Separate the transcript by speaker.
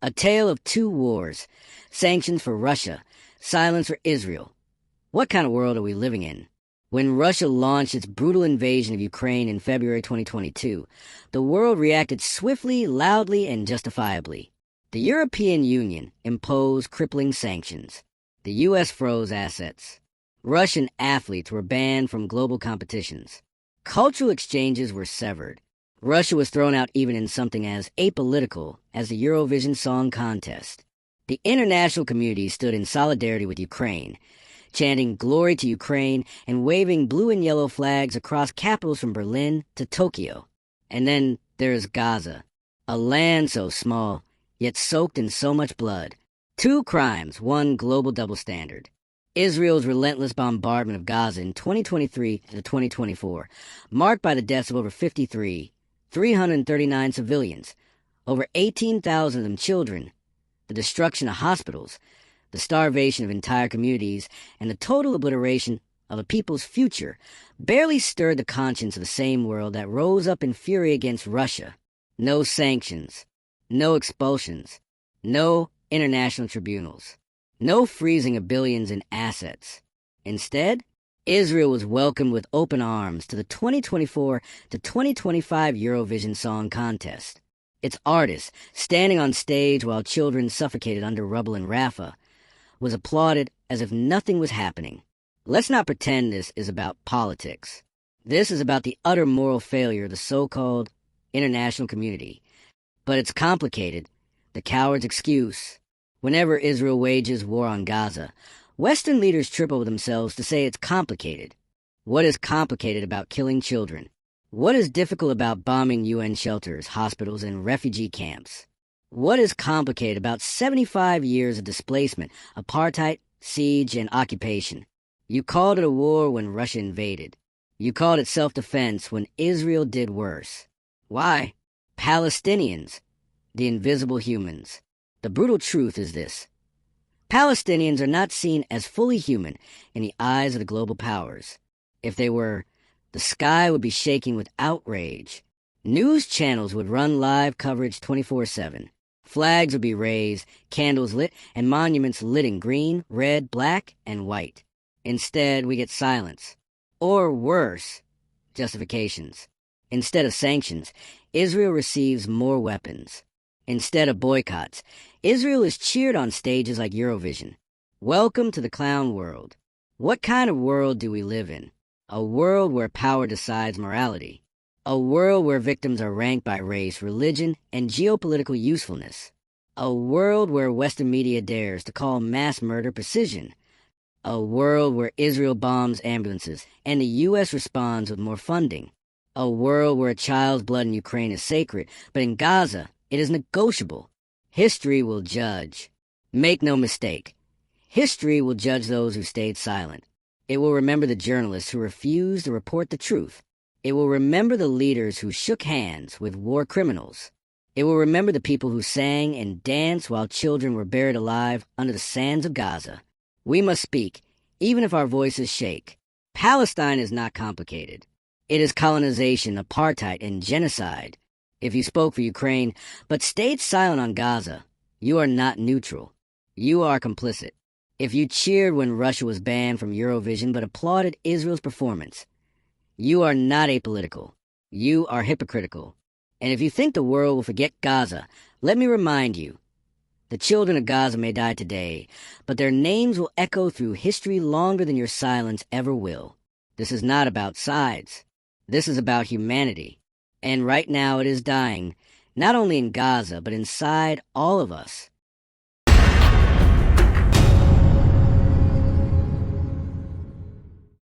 Speaker 1: A tale of two wars. Sanctions for Russia. Silence for Israel. What kind of world are we living in? When Russia launched its brutal invasion of Ukraine in February 2022, the world reacted swiftly, loudly, and justifiably. The European Union imposed crippling sanctions. The U.S. froze assets. Russian athletes were banned from global competitions. Cultural exchanges were severed. Russia was thrown out even in something as apolitical as the Eurovision Song Contest. The international community stood in solidarity with Ukraine, chanting "Glory to Ukraine" and waving blue and yellow flags across capitals from Berlin to Tokyo. And then there's Gaza, a land so small, yet soaked in so much blood. Two crimes, one global double standard. Israel's relentless bombardment of Gaza in 2023 to 2024, marked by the deaths of over 339 civilians, over 18,000 of them children, the destruction of hospitals, the starvation of entire communities, and the total obliteration of a people's future, barely stirred the conscience of the same world that rose up in fury against Russia. No sanctions, no expulsions, no international tribunals, no freezing of billions in assets. Instead, Israel was welcomed with open arms to the 2024 to 2025 Eurovision Song Contest. Its artists, standing on stage while children suffocated under rubble in Rafah, was applauded as if nothing was happening. Let's not pretend this is about politics. This is about the utter moral failure of the so-called international community. But it's complicated. The coward's excuse. Whenever Israel wages war on Gaza, Western leaders trip over themselves to say it's complicated. What is complicated about killing children? What is difficult about bombing UN shelters, hospitals, and refugee camps? What is complicated about 75 years of displacement, apartheid, siege, and occupation? You called it a war when Russia invaded. You called it self-defense when Israel did worse. Why? Palestinians, the invisible humans. The brutal truth is this. Palestinians are not seen as fully human in the eyes of the global powers. If they were, the sky would be shaking with outrage. News channels would run live coverage 24/7. Flags would be raised, candles lit, and monuments lit in green, red, black, and white. Instead, we get silence. Or worse, justifications. Instead of sanctions, Israel receives more weapons. Instead of boycotts, Israel is cheered on stages like Eurovision. Welcome to the clown world. What kind of world do we live in? A world where power decides morality. A world where victims are ranked by race, religion, and geopolitical usefulness. A world where Western media dares to call mass murder precision. A world where Israel bombs ambulances and the U.S. responds with more funding. A world where a child's blood in Ukraine is sacred, but in Gaza, it is negotiable. History will judge. Make no mistake. History will judge those who stayed silent. It will remember the journalists who refused to report the truth. It will remember the leaders who shook hands with war criminals. It will remember the people who sang and danced while children were buried alive under the sands of Gaza. We must speak, even if our voices shake. Palestine is not complicated. It is colonization, apartheid, and genocide. If you spoke for Ukraine, but stayed silent on Gaza, you are not neutral. You are complicit. If you cheered when Russia was banned from Eurovision but applauded Israel's performance, you are not apolitical. You are hypocritical. And if you think the world will forget Gaza, let me remind you, the children of Gaza may die today, but their names will echo through history longer than your silence ever will. This is not about sides. This is about humanity. And right now it is dying, not only in Gaza, but inside all of us.